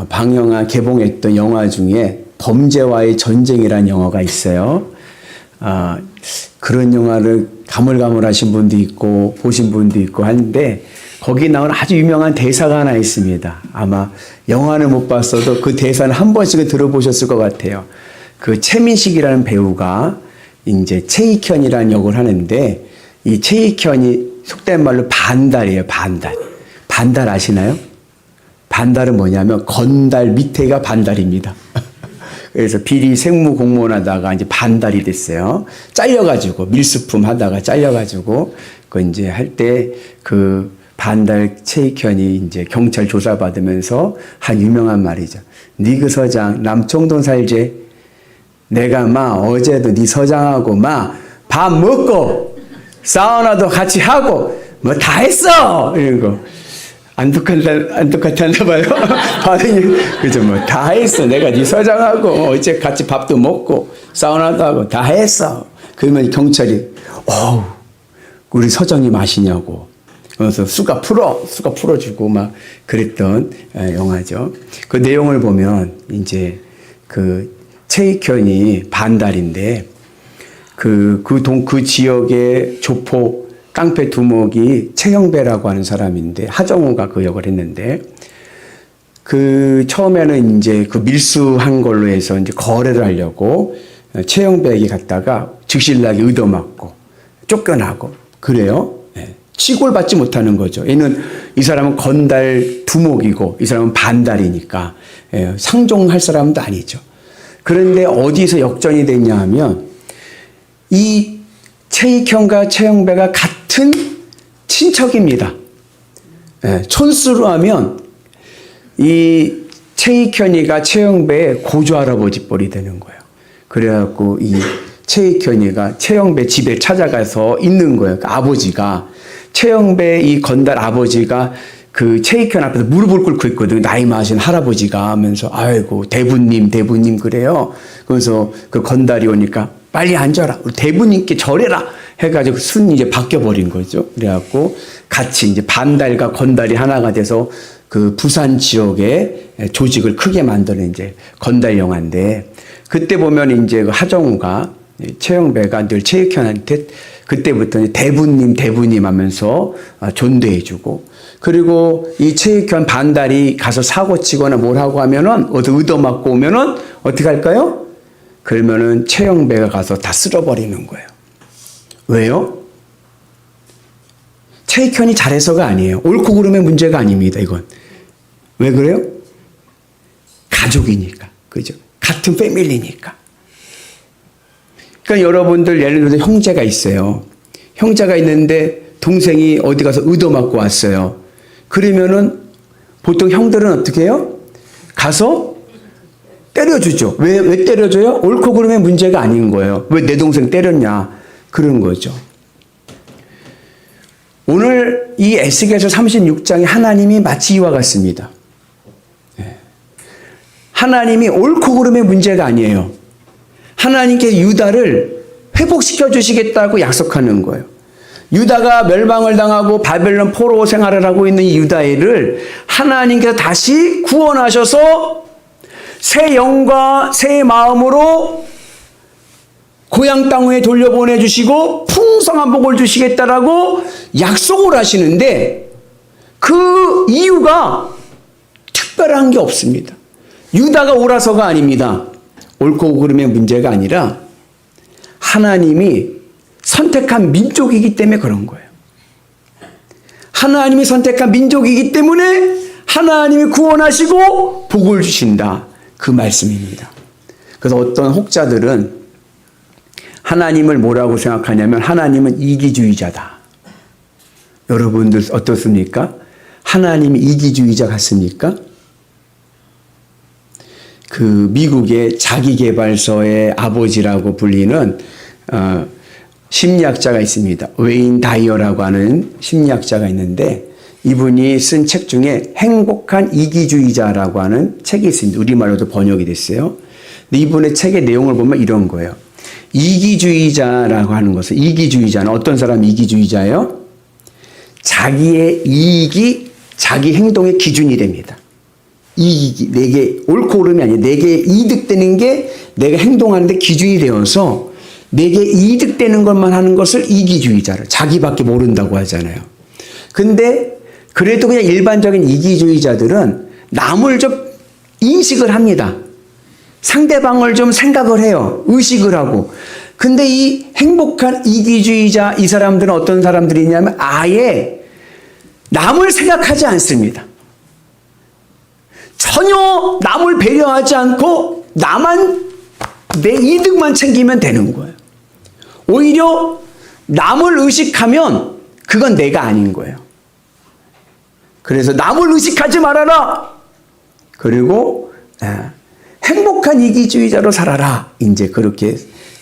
방영한 개봉했던 영화 중에 범죄와의 전쟁이라는 영화가 있어요. 그런 영화를 가물가물하신 분도 있고 보신 분도 있고 하는데 거기 나오는 아주 유명한 대사가 하나 있습니다. 아마 영화는 못 봤어도 그 대사는 한 번씩은 들어보셨을 것 같아요. 그 최민식이라는 배우가 이제 최익현이라는 역을 하는데 이 최익현이 속된 말로 반달이에요. 반달. 반달 아시나요? 반달은 뭐냐면 건달 밑에가 반달입니다. 그래서 비리 생무 공무원 하다가 이제 반달이 됐어요. 잘려가지고 밀수품 하다가 잘려가지고 그 이제 할 때 그 반달 최익현이 이제 경찰 조사받으면서 한 유명한 말이죠. 니 그 서장 남청동 살제. 내가 어제도 네 서장하고 밥 먹고 사우나도 같이 하고 뭐 다 했어 이런 거. 안 똑같았나 봐요. 반응이 그죠 뭐 다 했어. 내가 네 서장하고 어제 같이 밥도 먹고 사우나도 하고 다 했어. 그러면 경찰이 우리 서장님 아시냐고. 그래서 수가 풀어주고 막 그랬던 영화죠. 그 내용을 보면 이제 그 최익현이 반달인데 그 지역의 조폭 깡패 두목이 최영배라고 하는 사람인데 하정우가 그 역을 했는데 그 처음에는 이제 그 밀수한 걸로 해서 이제 거래를 하려고 최영배에게 갔다가 즉실나게 얻어맞고 쫓겨나고 그래요. 치골 받지 못하는 거죠. 이 사람은 건달 두목이고 이 사람은 반달이니까 상종할 사람도 아니죠. 그런데 어디서 역전이 됐냐 하면 이 최익현과 최영배가 같은 친척입니다. 촌수로 하면 이 최익현이가 최영배의 고조 할아버지 뻘이 되는 거예요. 그래갖고 이 최익현이가 최영배 집에 찾아가서 있는 거예요. 그 아버지가 최영배 이 건달 아버지가 그 최익현 앞에서 무릎을 꿇고 있거든요. 나이 많으신 할아버지가 하면서 아이고 대부님 그래요. 그래서 그 건달이 오니까 빨리 앉아라. 우리 대부님께 절해라. 해가지고 순이 이제 바뀌어버린 거죠. 그래갖고 같이 이제 반달과 건달이 하나가 돼서 그 부산 지역에 조직을 크게 만드는 이제 건달 영화인데 그때 보면 이제 그 하정우가 최영배가 늘 최익현한테 그때부터 대부님 하면서 존대해주고 그리고 이 최익현 반달이 가서 사고 치거나 뭘 하고 하면은 어디 얻어맞고 오면은 어떻게 할까요? 그러면은 최영배가 가서 다 쓸어버리는 거예요. 왜요? 최익현이 잘해서가 아니에요. 옳고 그름의 문제가 아닙니다. 이건. 왜 그래요? 가족이니까. 그죠? 같은 패밀리니까. 그러니까 여러분들 예를 들어서 형제가 있어요. 형제가 있는데 동생이 어디 가서 얻어맞고 왔어요. 그러면은 보통 형들은 어떻게 해요? 가서 때려주죠. 왜 때려줘요? 옳고 그름의 문제가 아닌 거예요. 왜 내 동생 때렸냐? 그런 거죠. 오늘 이 에스겔서 36장에 하나님이 마치 이와 같습니다. 하나님이 옳고 그름의 문제가 아니에요. 하나님께서 유다를 회복시켜 주시겠다고 약속하는 거예요. 유다가 멸망을 당하고 바벨론 포로 생활을 하고 있는 이 유다를 하나님께서 다시 구원하셔서 새 영과 새 마음으로 고향 땅에 돌려보내 주시고 풍성한 복을 주시겠다라고 약속을 하시는데 그 이유가 특별한 게 없습니다. 유다가 옳아서가 아닙니다. 옳고 그름의 문제가 아니라 하나님이 선택한 민족이기 때문에 그런 거예요. 하나님이 선택한 민족이기 때문에 하나님이 구원하시고 복을 주신다. 그 말씀입니다. 그래서 어떤 혹자들은 하나님을 뭐라고 생각하냐면 하나님은 이기주의자다. 여러분들 어떻습니까? 하나님이 이기주의자 같습니까? 그 미국의 자기개발서의 아버지라고 불리는 심리학자가 있습니다. 웨인 다이어라고 하는 심리학자가 있는데 이분이 쓴 책 중에 행복한 이기주의자라고 하는 책이 있습니다. 우리말로도 번역이 됐어요. 근데 이분의 책의 내용을 보면 이런 거예요. 이기주의자라고 하는 것은 이기주의자는 어떤 사람이 이기주의자예요? 자기의 이익이 자기 행동의 기준이 됩니다. 이익이, 내게 옳고 그름이 아니에요. 내게 이득되는 게 내가 행동하는데 기준이 되어서 내게 이득되는 것만 하는 것을 이기주의자를, 자기밖에 모른다고 하잖아요. 근데 그래도 그냥 일반적인 이기주의자들은 남을 좀 인식을 합니다. 상대방을 좀 생각을 해요. 의식을 하고. 근데 이 행복한 이기주의자, 이 사람들은 어떤 사람들이냐면 아예 남을 생각하지 않습니다. 전혀 남을 배려하지 않고 나만 내 이득만 챙기면 되는 거예요. 오히려 남을 의식하면 그건 내가 아닌 거예요. 그래서 남을 의식하지 말아라. 그리고 행복한 이기주의자로 살아라. 이제 그렇게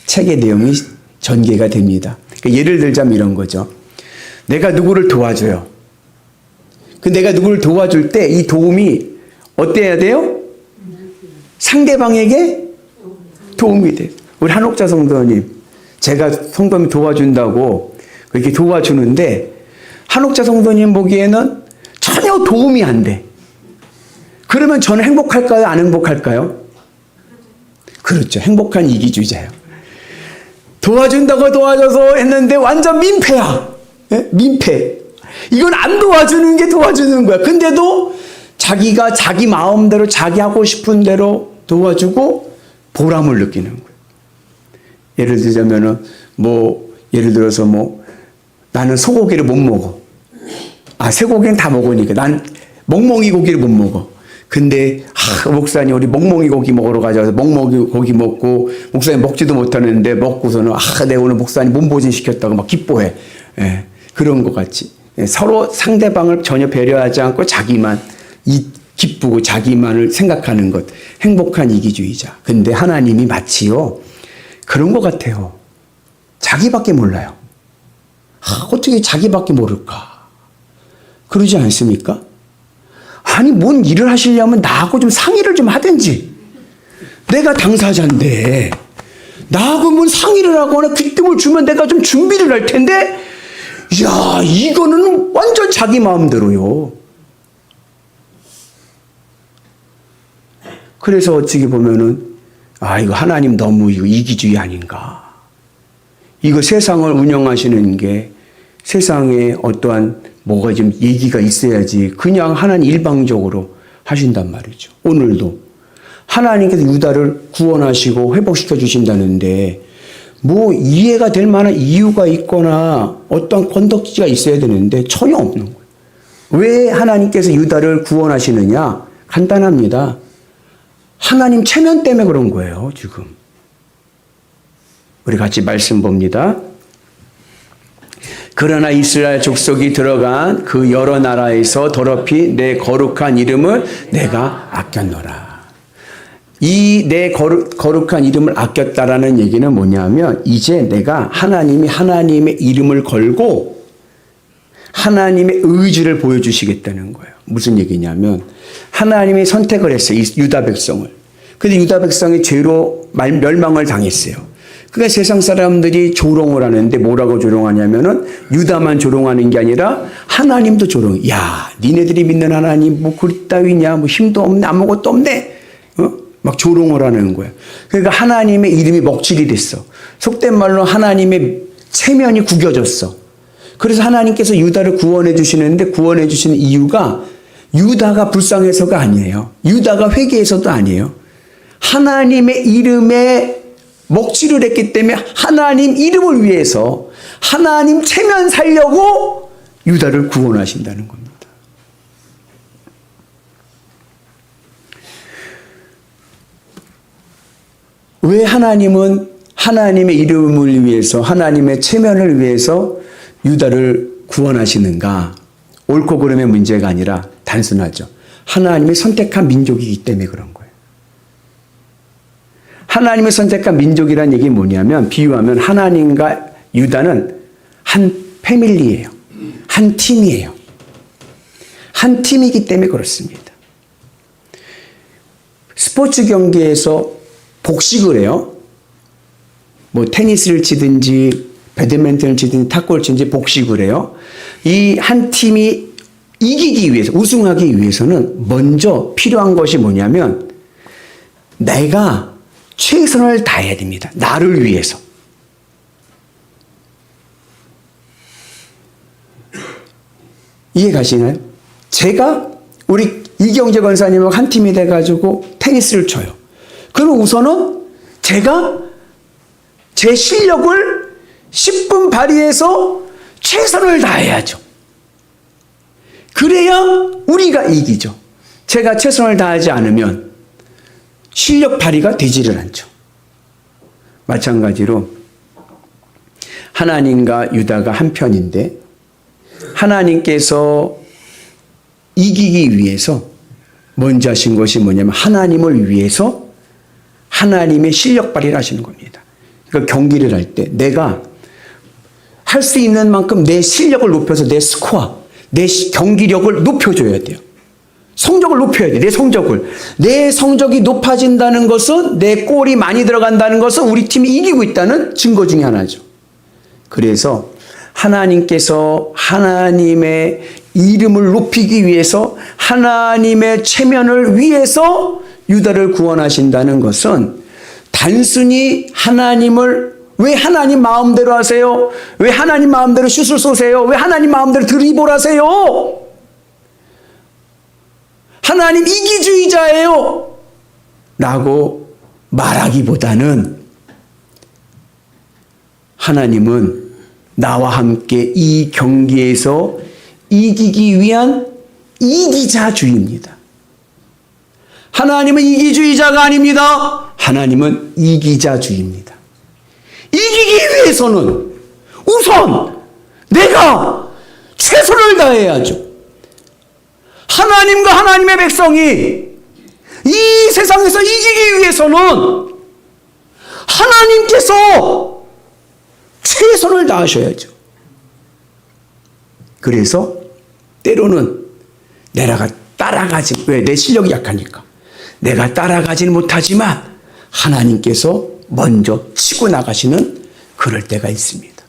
책의 내용이 전개가 됩니다. 그러니까 예를 들자면 이런 거죠. 내가 누구를 도와줘요. 그 내가 누구를 도와줄 때 이 도움이 어때야 돼요? 상대방에게 도움이 돼요. 우리 한옥자 성도님, 제가 성도님 도와준다고 그렇게 도와주는데 한옥자 성도님 보기에는 전혀 도움이 안 돼. 그러면 저는 행복할까요? 안 행복할까요? 그렇죠. 행복한 이기주의자예요. 도와준다고 도와줘서 했는데 완전 민폐야. 예? 민폐. 이건 안 도와주는 게 도와주는 거야. 근데도 자기가 자기 마음대로 자기 하고 싶은 대로 도와주고 보람을 느끼는 거예요. 예를 들자면은 예를 들어서 나는 소고기를 못 먹어. 쇠고기는 다 먹으니까 난 멍멍이 고기를 못 먹어. 근데 목사님 우리 멍멍이 고기 먹으러 가자. 멍멍이 고기 먹고 목사님 먹지도 못하는데 먹고서는 내가 오늘 목사님 몸보신 시켰다고 막 기뻐해. 예, 그런 것 같이 서로 상대방을 전혀 배려하지 않고 자기만 기쁘고 자기만을 생각하는 것, 행복한 이기주의자. 근데 하나님이 마치요 그런 것 같아요. 자기밖에 몰라요. 어떻게 자기밖에 모를까? 그러지 않습니까? 아니 뭔 일을 하시려면 나하고 좀 상의를 좀 하든지. 내가 당사자인데 나하고 뭔 상의를 하거나 귀뜸을 주면 내가 좀 준비를 할 텐데 야 이거는 완전 자기 마음대로요. 그래서 어찌게 보면은 이거 하나님 너무 이거 이기주의 아닌가. 이거 세상을 운영하시는 게 세상에 어떠한 뭐가 좀 얘기가 있어야지 그냥 하나님 일방적으로 하신단 말이죠. 오늘도 하나님께서 유다를 구원하시고 회복시켜 주신다는데 이해가 될 만한 이유가 있거나 어떤 건덕지가 있어야 되는데 전혀 없는 거예요. 왜 하나님께서 유다를 구원하시느냐? 간단합니다. 하나님 체면 때문에 그런 거예요, 지금. 우리 같이 말씀 봅니다. 그러나 이스라엘 족속이 들어간 그 여러 나라에서 더럽히 내 거룩한 이름을 내가 아꼈노라. 이 내 거룩한 이름을 아꼈다라는 얘기는 뭐냐면 이제 내가 하나님의 이름을 걸고 하나님의 의지를 보여주시겠다는 거예요. 무슨 얘기냐면 하나님이 선택을 했어요. 이 유다 백성을. 근데 유다 백성이 죄로 멸망을 당했어요. 그러니까 세상 사람들이 조롱을 하는데 뭐라고 조롱하냐면은 유다만 조롱하는 게 아니라 하나님도 조롱. 야, 니네들이 믿는 하나님 그따위냐? 힘도 없네. 아무것도 없네. 막 조롱을 하는 거야. 그러니까 하나님의 이름이 먹칠이 됐어. 속된 말로 하나님의 체면이 구겨졌어. 그래서 하나님께서 유다를 구원해 주시는데 구원해 주시는 이유가 유다가 불쌍해서가 아니에요. 유다가 회개해서도 아니에요. 하나님의 이름에 먹칠을 했기 때문에 하나님 이름을 위해서 하나님 체면 살려고 유다를 구원하신다는 겁니다. 왜 하나님은 하나님의 이름을 위해서 하나님의 체면을 위해서 유다를 구원하시는가? 옳고 그름의 문제가 아니라 단순하죠. 하나님의 선택한 민족이기 때문에 그런 거예요. 하나님의 선택한 민족이라는 얘기 뭐냐면 비유하면 하나님과 유다는 한 패밀리예요. 한 팀이에요. 한 팀이기 때문에 그렇습니다. 스포츠 경기에서 복식을 해요. 테니스를 치든지 배드민턴을 치든지 탁구를 치든지 복식을 해요. 이 한 팀이 이기기 위해서, 우승하기 위해서는 먼저 필요한 것이 뭐냐면 내가 최선을 다해야 됩니다. 나를 위해서. 이해 가시나요? 제가 우리 이경재 권사님하고 한 팀이 돼가지고 테니스를 쳐요. 그럼 우선은 제가 제 실력을 10분 발휘해서 최선을 다해야죠. 그래야 우리가 이기죠. 제가 최선을 다하지 않으면 실력 발휘가 되지를 않죠. 마찬가지로 하나님과 유다가 한 편인데 하나님께서 이기기 위해서 먼저 하신 것이 뭐냐면 하나님을 위해서 하나님의 실력 발휘를 하시는 겁니다. 그러니까 경기를 할 때 내가 할 수 있는 만큼 내 실력을 높여서 내 스코어, 내 경기력을 높여줘야 돼요. 성적을 높여야 돼. 내 성적이 높아진다는 것은 내 골이 많이 들어간다는 것은 우리 팀이 이기고 있다는 증거 중에 하나죠. 그래서 하나님께서 하나님의 이름을 높이기 위해서 하나님의 체면을 위해서 유다를 구원하신다는 것은 단순히 하나님을 왜 하나님 마음대로 하세요? 왜 하나님 마음대로 슛을 쏘세요? 왜 하나님 마음대로 드리블 하세요? 하나님 이기주의자예요 라고 말하기보다는 하나님은 나와 함께 이 경기에서 이기기 위한 이기자주의입니다. 하나님은 이기주의자가 아닙니다. 하나님은 이기자주의입니다. 이기기 위해서는 우선 내가 최선을 다해야죠. 하나님과 하나님의 백성이 이 세상에서 이기기 위해서는 하나님께서 최선을 다하셔야죠. 그래서 때로는 내가 따라가지, 왜? 내 실력이 약하니까. 내가 따라가지는 못하지만 하나님께서 먼저 치고 나가시는 그럴 때가 있습니다.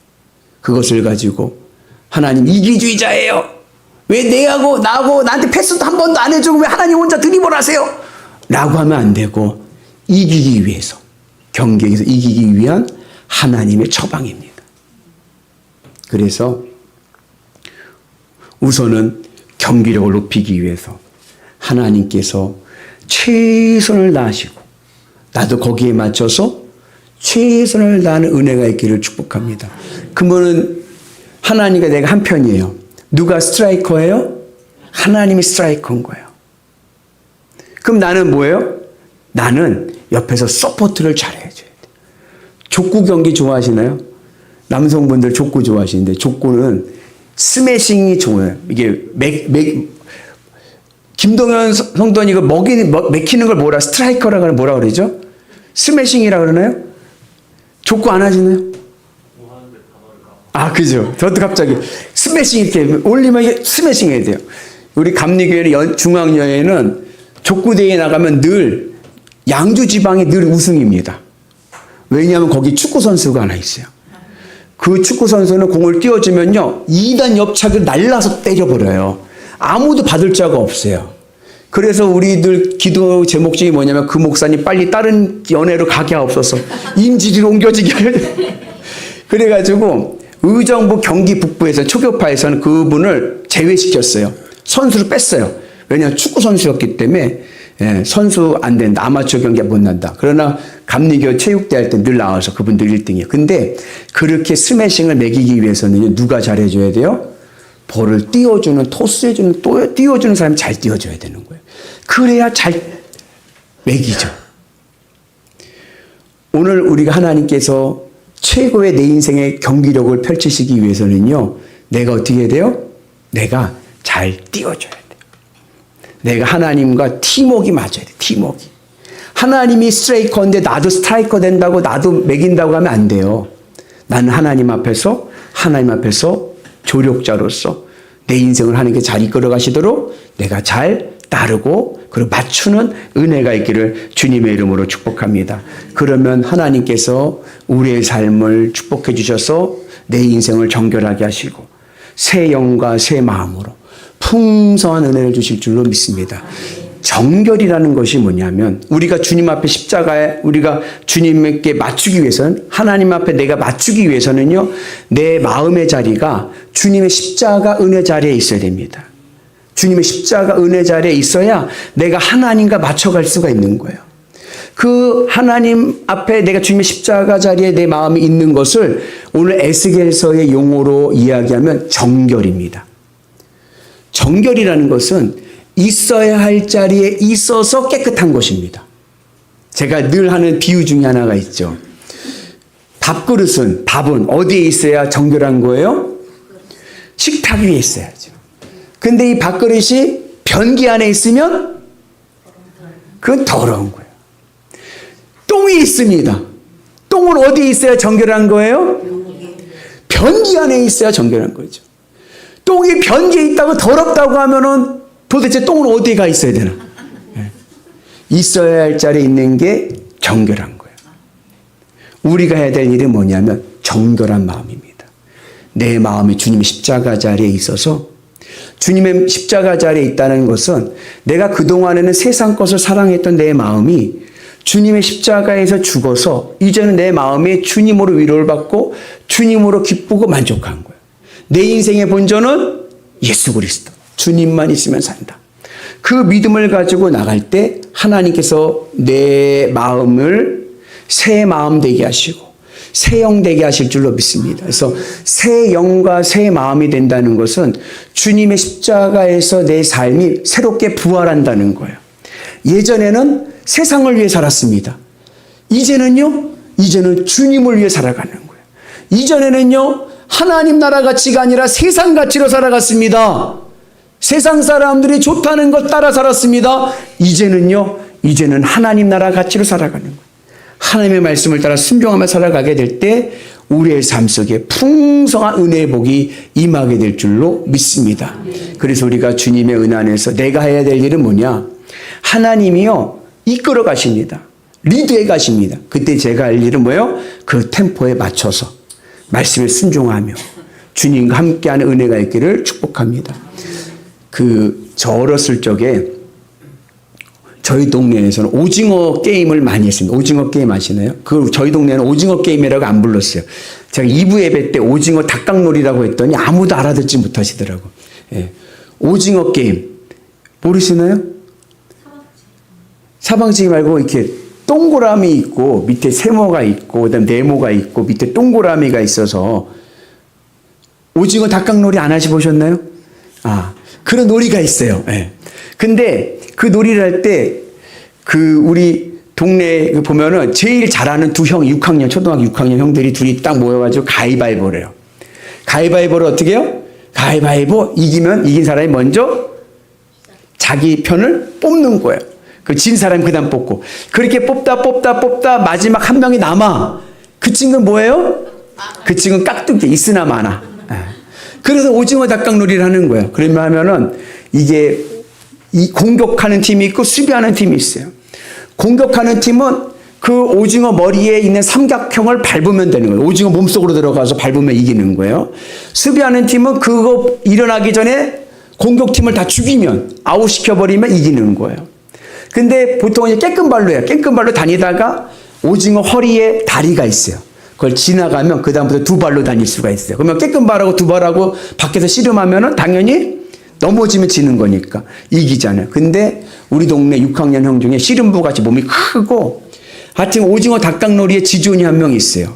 그것을 가지고 하나님 이기주의자예요. 왜 나하고 나한테 패스도 한 번도 안 해주고 왜 하나님 혼자 드리블 하세요? 라고 하면 안 되고 이기기 위해서, 경기에서 이기기 위한 하나님의 처방입니다. 그래서 우선은 경기력을 높이기 위해서 하나님께서 최선을 다하시고 나도 거기에 맞춰서 최선을 다하는 은혜가 있기를 축복합니다. 그러면 하나님과 내가 한 편이에요. 누가 스트라이커예요? 하나님이 스트라이커인 거예요. 그럼 나는 뭐예요? 나는 옆에서 서포트를 잘해줘야 돼요. 족구 경기 좋아하시나요? 남성분들 족구 좋아하시는데 족구는 스매싱이 좋아요. 이게 김동현 성도는 이거 맥히는 걸 스트라이커라고 하는 뭐라 그러죠? 스매싱이라고 그러나요? 족구 안 하시나요? 아, 그죠. 저도 갑자기 스매싱 이렇게 올리면 이게 스매싱 해야 돼요. 우리 감리교회 중앙여회는 족구대회에 나가면 늘 양주 지방이 늘 우승입니다. 왜냐하면 거기 축구 선수가 하나 있어요. 그 축구 선수는 공을 띄워주면요 2단 옆차기를 날라서 때려버려요. 아무도 받을 자가 없어요. 그래서 우리들 기도 제목 중에 뭐냐면 그 목사님 빨리 다른 연애로 가게 하옵소서. 임지리로 옮겨지게 하려. 그래가지고 의정부 경기 북부에서 초교파에서는 그분을 제외시켰어요. 선수를 뺐어요. 왜냐하면 축구 선수였기 때문에 선수 안 된다. 아마추어 경기가 못 난다. 그러나 감리교 체육대 할 때 늘 나와서 그분들 1등이에요. 근데 그렇게 스매싱을 매기기 위해서는 누가 잘해줘야 돼요? 볼을 띄워주는, 토스해주는, 또 띄워주는 사람이 잘 띄워줘야 되는 거예요. 그래야 잘 매기죠. 오늘 우리가 하나님께서 최고의 내 인생의 경기력을 펼치시기 위해서는요, 내가 어떻게 해야 돼요? 내가 잘 띄워줘야 돼요. 내가 하나님과 팀워크가 맞아야 돼. 팀워크. 하나님이 스트라이커인데 나도 스트라이커 된다고 나도 매긴다고 하면 안 돼요. 나는 하나님 앞에서 조력자로서 내 인생을 하나님께 잘 이끌어 가시도록 내가 잘 따르고 그리고 맞추는 은혜가 있기를 주님의 이름으로 축복합니다. 그러면 하나님께서 우리의 삶을 축복해 주셔서 내 인생을 정결하게 하시고 새 영과 새 마음으로 풍성한 은혜를 주실 줄로 믿습니다. 정결이라는 것이 뭐냐면 우리가 주님 앞에 십자가에 우리가 주님께 맞추기 위해서는 하나님 앞에 내가 맞추기 위해서는요. 내 마음의 자리가 주님의 십자가 은혜 자리에 있어야 됩니다. 주님의 십자가 은혜 자리에 있어야 내가 하나님과 맞춰갈 수가 있는 거예요. 그 하나님 앞에 내가 주님의 십자가 자리에 내 마음이 있는 것을 오늘 에스겔서의 용어로 이야기하면 정결입니다. 정결이라는 것은 있어야 할 자리에 있어서 깨끗한 것입니다. 제가 늘 하는 비유 중에 하나가 있죠. 밥은 어디에 있어야 정결한 거예요? 식탁 위에 있어야죠. 근데 이 밥그릇이 변기 안에 있으면 그건 더러운 거예요. 똥이 있습니다. 똥은 어디에 있어야 정결한 거예요? 변기 안에 있어야 정결한 거죠. 똥이 변기에 있다고 더럽다고 하면은 도대체 똥은 어디에 가 있어야 되나? 있어야 할 자리에 있는 게 정결한 거예요. 우리가 해야 될 일은 뭐냐면 정결한 마음입니다. 내 마음이 주님의 십자가 자리에 있어서 주님의 십자가 자리에 있다는 것은 내가 그동안에는 세상 것을 사랑했던 내 마음이 주님의 십자가에서 죽어서 이제는 내 마음이 주님으로 위로를 받고 주님으로 기쁘고 만족한 거예요. 내 인생의 본전은 예수 그리스도. 주님만 있으면 산다. 그 믿음을 가지고 나갈 때 하나님께서 내 마음을 새 마음 되게 하시고 새 영 되게 하실 줄로 믿습니다. 그래서 새 영과 새 마음이 된다는 것은 주님의 십자가에서 내 삶이 새롭게 부활한다는 거예요. 예전에는 세상을 위해 살았습니다. 이제는 주님을 위해 살아가는 거예요. 이전에는요, 하나님 나라 가치가 아니라 세상 가치로 살아갔습니다. 세상 사람들이 좋다는 것 따라 살았습니다. 이제는 하나님 나라 가치로 살아가는 거예요. 하나님의 말씀을 따라 순종하며 살아가게 될 때 우리의 삶 속에 풍성한 은혜의 복이 임하게 될 줄로 믿습니다. 그래서 우리가 주님의 은혜 안에서 내가 해야 될 일은 뭐냐? 하나님이요 이끌어 가십니다. 리드해 가십니다. 그때 제가 할 일은 뭐예요? 그 템포에 맞춰서 말씀에 순종하며 주님과 함께하는 은혜가 있기를 축복합니다. 저 어렸을 적에 저희 동네에서는 오징어 게임을 많이 했습니다. 오징어 게임 아시나요? 저희 동네는 오징어 게임이라고 안 불렀어요. 제가 2부 예배 때 오징어 닭강놀이라고 했더니 아무도 알아듣지 못하시더라고. 예. 오징어 게임 모르시나요? 사방치기 말고 이렇게 동그라미 있고 밑에 세모가 있고 그다음 네모가 있고 밑에 동그라미가 있어서 오징어 닭강놀이 안 하셔보셨나요? 그런 놀이가 있어요. 예. 근데 그 놀이를 할 때 우리 동네에 보면은 제일 잘하는 두 형, 6학년, 초등학교 6학년 형들이 둘이 딱 모여가지고 가위바위보를 해요. 가위바위보를 어떻게 해요? 가위바위보 이긴 사람이 먼저 자기 편을 뽑는 거예요. 그 진 사람이 그 다음 뽑고. 그렇게 뽑다 마지막 한 명이 남아. 그 친구는 뭐예요? 그 친구는 깍두기, 있으나 마나. 그래서 오징어 닭강놀이를 하는 거예요. 그러면 하면은 이게 공격하는 팀이 있고 수비하는 팀이 있어요. 공격하는 팀은 그 오징어 머리에 있는 삼각형을 밟으면 되는 거예요. 오징어 몸속으로 들어가서 밟으면 이기는 거예요. 수비하는 팀은 그거 일어나기 전에 공격팀을 다 죽이면 아웃시켜버리면 이기는 거예요. 근데 보통 이제 깨끗발로 해요. 깨끗발로 다니다가 오징어 허리에 다리가 있어요. 그걸 지나가면 그 다음부터 두 발로 다닐 수가 있어요. 그러면 깨끗발하고 두 발하고 밖에서 씨름하면은 당연히 넘어지면 지는 거니까 이기잖아요. 근데 우리 동네 6학년 형 중에 씨름부 같이 몸이 크고 하여튼 오징어 닭강놀이에 지존이 한 명 있어요.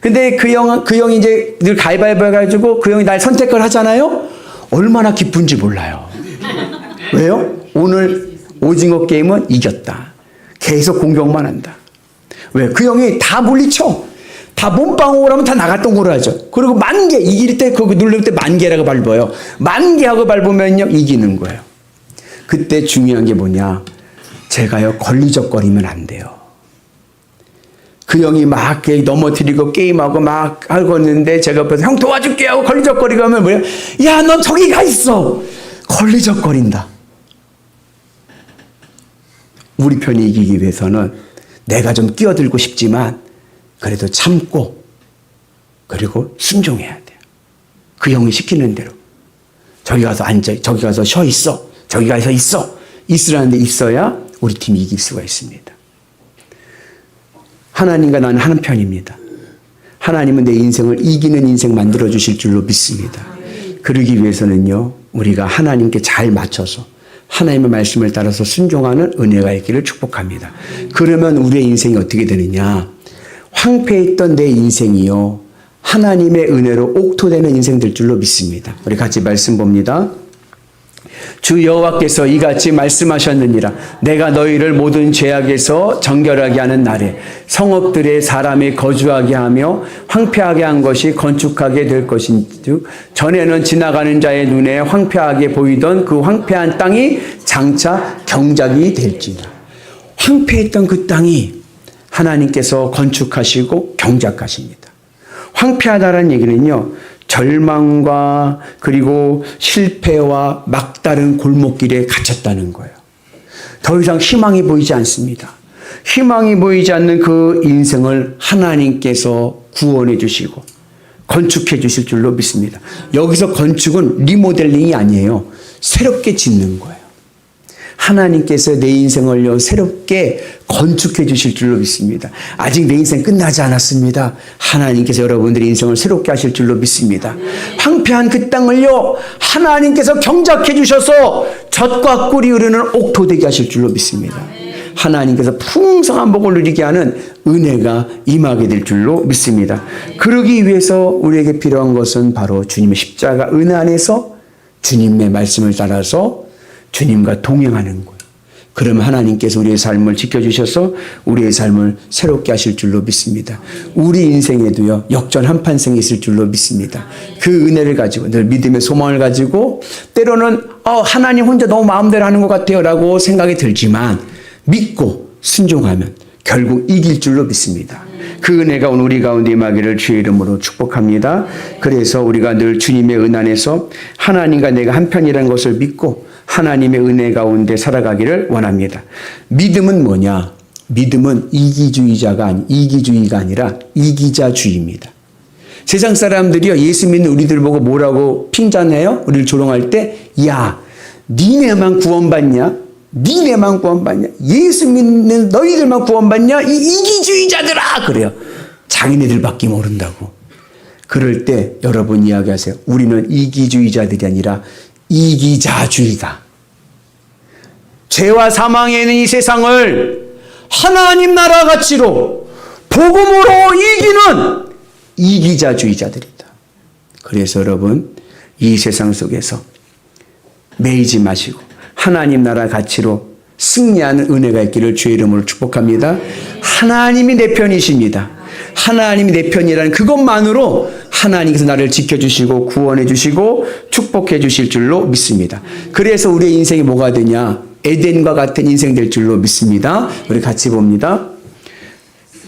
근데 그 형이 이제 늘 가위바위보 해가지고 그 형이 날 선택을 하잖아요. 얼마나 기쁜지 몰라요. 왜요? 오늘 오징어 게임은 이겼다. 계속 공격만 한다. 왜? 그 형이 다 물리쳐. 다 몸빵으로 하면 다 나갔던 거로 하죠. 그리고 만개, 이길 때, 그거 누를 때 만개라고 밟아요. 만개하고 밟으면요, 이기는 거예요. 그때 중요한 게 뭐냐. 제가요, 걸리적거리면 안 돼요. 그 형이 막 넘어뜨리고 게임하고 막 하고 있는데 제가 옆에서 형 도와줄게 하고 걸리적거리고 하면 뭐예요? 야, 넌 저기 가 있어! 걸리적거린다. 우리 편이 이기기 위해서는 내가 좀 끼어들고 싶지만 그래도 참고 그리고 순종해야 돼요. 그 형이 시키는 대로. 저기 가서 앉아, 저기 가서 쉬어 있어. 저기 가서 있어. 있으라는 데 있어야 우리 팀이 이길 수가 있습니다. 하나님과 나는 한 편입니다. 하나님은 내 인생을 이기는 인생 만들어 주실 줄로 믿습니다. 그러기 위해서는요, 우리가 하나님께 잘 맞춰서 하나님의 말씀을 따라서 순종하는 은혜가 있기를 축복합니다. 그러면 우리의 인생이 어떻게 되느냐? 황폐했던 내 인생이요, 하나님의 은혜로 옥토되는 인생 될 줄로 믿습니다. 우리 같이 말씀 봅니다. 주 여호와께서 이같이 말씀하셨느니라. 내가 너희를 모든 죄악에서 정결하게 하는 날에 성읍들에 사람이 거주하게 하며 황폐하게 한 것이 건축하게 될 것인즉 전에는 지나가는 자의 눈에 황폐하게 보이던 그 황폐한 땅이 장차 경작이 될지라. 황폐했던 그 땅이 하나님께서 건축하시고 경작하십니다. 황폐하다라는 얘기는요, 절망과 그리고 실패와 막다른 골목길에 갇혔다는 거예요. 더 이상 희망이 보이지 않습니다. 희망이 보이지 않는 그 인생을 하나님께서 구원해 주시고 건축해 주실 줄로 믿습니다. 여기서 건축은 리모델링이 아니에요. 새롭게 짓는 거예요. 하나님께서 내 인생을요, 새롭게 건축해 주실 줄로 믿습니다. 아직 내 인생 끝나지 않았습니다. 하나님께서 여러분들의 인생을 새롭게 하실 줄로 믿습니다. 황폐한 그 땅을요, 하나님께서 경작해 주셔서 젖과 꿀이 흐르는 옥토되게 하실 줄로 믿습니다. 하나님께서 풍성한 복을 누리게 하는 은혜가 임하게 될 줄로 믿습니다. 그러기 위해서 우리에게 필요한 것은 바로 주님의 십자가 은혜 안에서 주님의 말씀을 따라서 주님과 동행하는 거예요. 그러면 하나님께서 우리의 삶을 지켜주셔서 우리의 삶을 새롭게 하실 줄로 믿습니다. 우리 인생에도요, 역전 한판승이 있을 줄로 믿습니다. 그 은혜를 가지고 늘 믿음의 소망을 가지고 때로는 하나님 혼자 너무 마음대로 하는 것 같아요 라고 생각이 들지만 믿고 순종하면 결국 이길 줄로 믿습니다. 그 은혜가 오늘 우리 가운데 임하기를 주의 이름으로 축복합니다. 그래서 우리가 늘 주님의 은 안에서 하나님과 내가 한편이라는 것을 믿고 하나님의 은혜 가운데 살아가기를 원합니다. 믿음은 뭐냐? 믿음은 이기주의가 아니라 이기자주의입니다. 세상 사람들이요, 예수 믿는 우리들 보고 뭐라고 핀잔해요? 우리를 조롱할 때, 야, 니네만 구원받냐? 니네만 구원받냐? 예수 믿는 너희들만 구원받냐? 이 이기주의자들아! 그래요. 자기네들밖에 모른다고. 그럴 때 여러분 이야기하세요. 우리는 이기주의자들이 아니라 이기자주의다. 죄와 사망에 있는 이 세상을 하나님 나라 가치로 복음으로 이기는 이기자주의자들이다. 그래서 여러분, 이 세상 속에서 매이지 마시고 하나님 나라 가치로 승리하는 은혜가 있기를 주의 이름으로 축복합니다. 하나님이 내 편이십니다. 하나님이 내 편이라는 그것만으로 하나님께서 나를 지켜주시고 구원해 주시고 축복해 주실 줄로 믿습니다. 그래서 우리의 인생이 뭐가 되냐? 에덴과 같은 인생 될 줄로 믿습니다. 우리 같이 봅니다.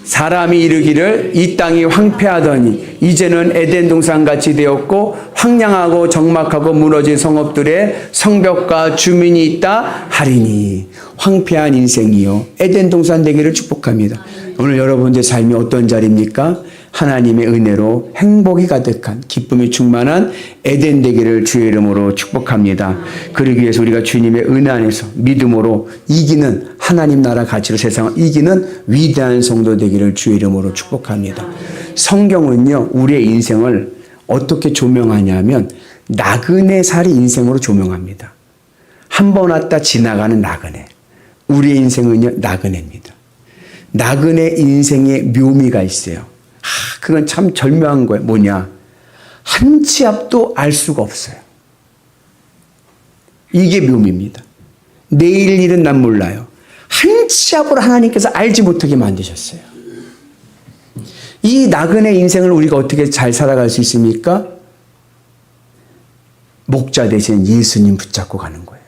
사람이 이르기를 이 땅이 황폐하더니 이제는 에덴 동산같이 되었고 황량하고 적막하고 무너진 성읍들의 성벽과 주민이 있다 하리니. 황폐한 인생이요, 에덴 동산 되기를 축복합니다. 오늘 여러분의 삶이 어떤 자리입니까? 하나님의 은혜로 행복이 가득한 기쁨이 충만한 에덴 되기를 주의 이름으로 축복합니다. 그러기 위해서 우리가 주님의 은혜 안에서 믿음으로 이기는 하나님 나라 가치로 세상을 이기는 위대한 성도 되기를 주의 이름으로 축복합니다. 성경은요, 우리의 인생을 어떻게 조명하냐면 나그네살이 인생으로 조명합니다. 한 번 왔다 지나가는 나그네. 우리의 인생은요, 나그네입니다. 나그네 인생의 묘미가 있어요. 그건 참 절묘한 거예요. 뭐냐? 한 치 앞도 알 수가 없어요. 이게 묘미입니다. 내일 일은 난 몰라요. 한 치 앞으로 하나님께서 알지 못하게 만드셨어요. 이 나그네 인생을 우리가 어떻게 잘 살아갈 수 있습니까? 목자 대신 예수님 붙잡고 가는 거예요.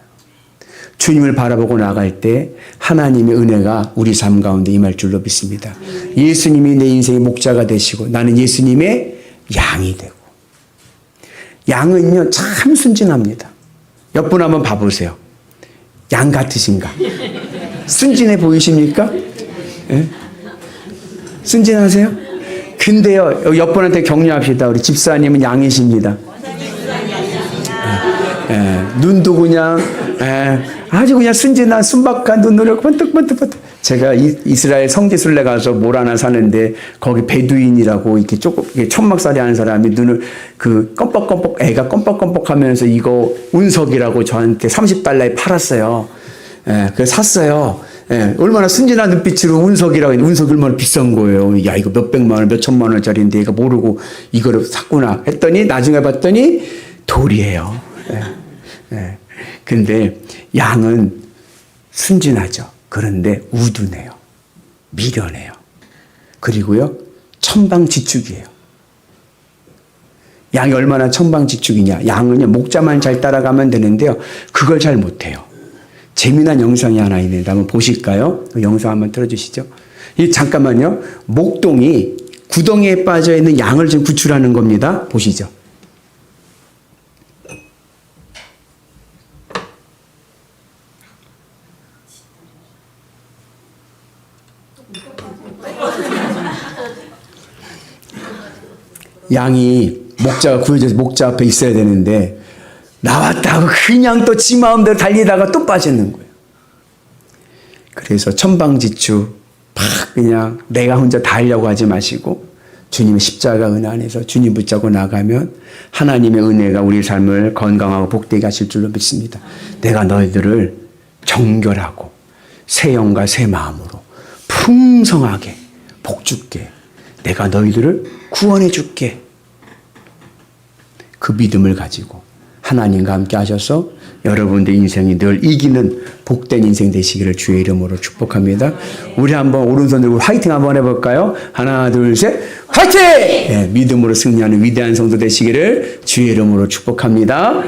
주님을 바라보고 나갈 때 하나님의 은혜가 우리 삶 가운데 임할 줄로 믿습니다. 예수님이 내 인생의 목자가 되시고 나는 예수님의 양이 되고. 양은요, 참 순진합니다. 옆분 한번 봐보세요. 양 같으신가? 순진해 보이십니까? 네? 순진하세요? 근데요, 옆분한테 격려합시다. 우리 집사님은 양이십니다. 눈도 그냥 아주 그냥 순진한 순박한 눈으로 번뜩번뜩번뜩. 제가 이스라엘 성지순례 가서 모라나 사는데 거기 베두인이라고 이렇게 조금 천막살이 하는 사람이 눈을 그 껌뻑껌뻑 애가 껌뻑껌뻑하면서 이거 운석이라고 저한테 30달러에 팔았어요. 그래서 샀어요. 얼마나 순진한 눈빛으로 운석이라고 했는데 운석이 얼마나 비싼 거예요. 야, 이거 몇백만 원, 몇천만 원짜리인데 얘가 모르고 이거를 샀구나 했더니 나중에 봤더니 돌이에요. 근데 양은 순진하죠. 그런데 우둔해요. 미련해요. 그리고요, 천방지축이에요. 양이 얼마나 천방지축이냐. 양은요, 목자만 잘 따라가면 되는데요. 그걸 잘 못해요. 재미난 영상이 하나 있는데 한번 보실까요? 그 영상 한번 틀어주시죠. 잠깐만요. 목동이 구덩이에 빠져 있는 양을 지금 구출하는 겁니다. 보시죠. 양이 목자가 구해져서 목자 앞에 있어야 되는데 나왔다고 그냥 또 지 마음대로 달리다가 또 빠지는 거예요. 그래서 천방지축 막 그냥 내가 혼자 다 하려고 하지 마시고 주님의 십자가 은혜 안에서 주님 붙잡고 나가면 하나님의 은혜가 우리 삶을 건강하고 복되게 하실 줄로 믿습니다. 내가 너희들을 정결하고 새 영과 새 마음으로 풍성하게 복줄게. 내가 너희들을 구원해 줄게. 그 믿음을 가지고 하나님과 함께 하셔서 여러분들 인생이 늘 이기는 복된 인생 되시기를 주의 이름으로 축복합니다. 우리 한번 오른손 들고 화이팅 한번 해볼까요? 하나, 둘, 셋, 화이팅! 믿음으로 승리하는 위대한 성도 되시기를 주의 이름으로 축복합니다.